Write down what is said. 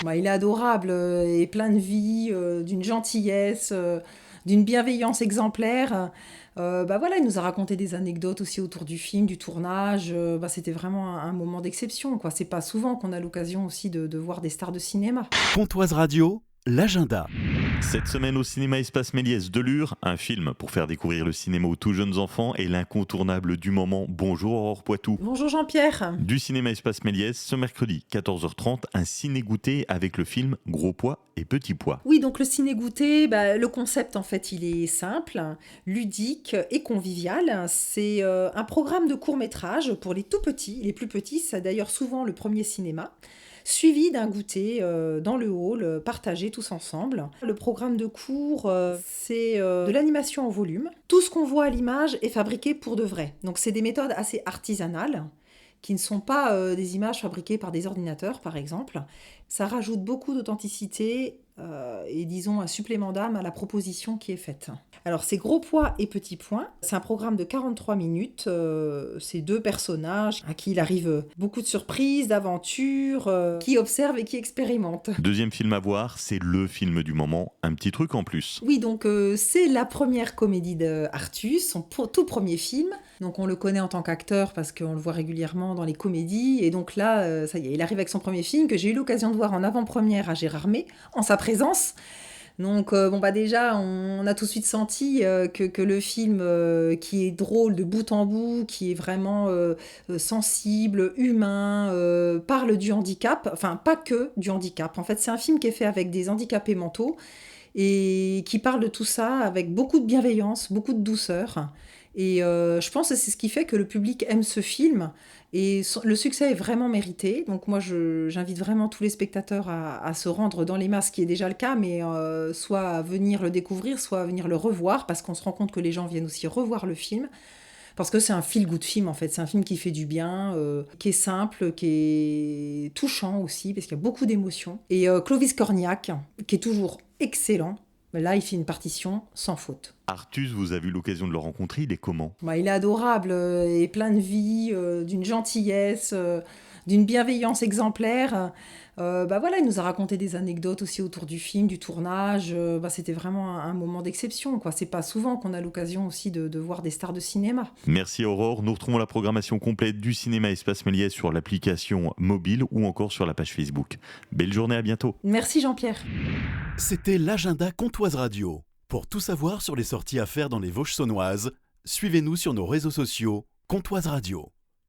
Bah, il est adorable et plein de vie, d'une gentillesse, d'une bienveillance exemplaire. Bah voilà, il nous a raconté des anecdotes aussi autour du film, du tournage. Bah, c'était vraiment un moment d'exception, quoi. C'est pas souvent qu'on a l'occasion aussi de voir des stars de cinéma. Pontoise Radio, l'agenda. Cette semaine au cinéma Espace Méliès de Lure, un film pour faire découvrir le cinéma aux tout jeunes enfants et l'incontournable du moment. Bonjour Aurore Poitou. Bonjour Jean-Pierre. Du cinéma Espace Méliès, ce mercredi 14h30, un ciné-goûté avec le film Gros poids et Petit poids. Oui, donc le ciné-goûté, bah, le concept en fait, il est simple, ludique et convivial. C'est un programme de court-métrage pour les tout petits, les plus petits, c'est d'ailleurs souvent le premier cinéma, suivi d'un goûter dans le hall, partagé tous ensemble. Le programme de cours, c'est de l'animation en volume. Tout ce qu'on voit à l'image est fabriqué pour de vrai. Donc c'est des méthodes assez artisanales qui ne sont pas des images fabriquées par des ordinateurs, par exemple. Ça rajoute beaucoup d'authenticité et disons un supplément d'âme à la proposition qui est faite. Alors c'est Gros poids et Petit poids. C'est un programme de 43 minutes. C'est deux personnages à qui il arrive beaucoup de surprises, d'aventures, qui observent et qui expérimentent. Deuxième film à voir, c'est le film du moment, un petit truc en plus. Oui, donc c'est la première comédie d'Artus, son tout premier film. Donc on le connaît en tant qu'acteur parce qu'on le voit régulièrement dans les comédies. Et donc là, ça y est, il arrive avec son premier film que j'ai eu l'occasion de voir en avant-première à Gérardmer, en sa présence. Donc bon bah déjà, on a tout de suite senti que le film qui est drôle de bout en bout, qui est vraiment sensible, humain, parle du handicap. Enfin, pas que du handicap. En fait, c'est un film qui est fait avec des handicapés mentaux et qui parle de tout ça avec beaucoup de bienveillance, beaucoup de douceur. Et je pense que c'est ce qui fait que le public aime ce film. Et le succès est vraiment mérité. Donc moi, j'invite vraiment tous les spectateurs à se rendre dans les masses, ce qui est déjà le cas, mais soit à venir le découvrir, soit à venir le revoir, parce qu'on se rend compte que les gens viennent aussi revoir le film. Parce que c'est un feel-good film, en fait. C'est un film qui fait du bien, qui est simple, qui est touchant aussi, parce qu'il y a beaucoup d'émotions. Et Clovis Cornillac, qui est toujours excellent, là, il fait une partition sans faute. Artus, vous avez eu l'occasion de le rencontrer, il est comment? Bah, il est adorable et plein de vie, d'une gentillesse, d'une bienveillance exemplaire. Bah voilà, il nous a raconté des anecdotes aussi autour du film, du tournage. Bah, c'était vraiment un moment d'exception, quoi. C'est pas souvent qu'on a l'occasion aussi de voir des stars de cinéma. Merci Aurore, nous retrouvons la programmation complète du cinéma Espace Méliès sur l'application mobile ou encore sur la page Facebook. Belle journée, à bientôt. Merci Jean-Pierre. C'était l'agenda Pontoise Radio. Pour tout savoir sur les sorties à faire dans les Vosges saunoises, suivez-nous sur nos réseaux sociaux Pontoise Radio.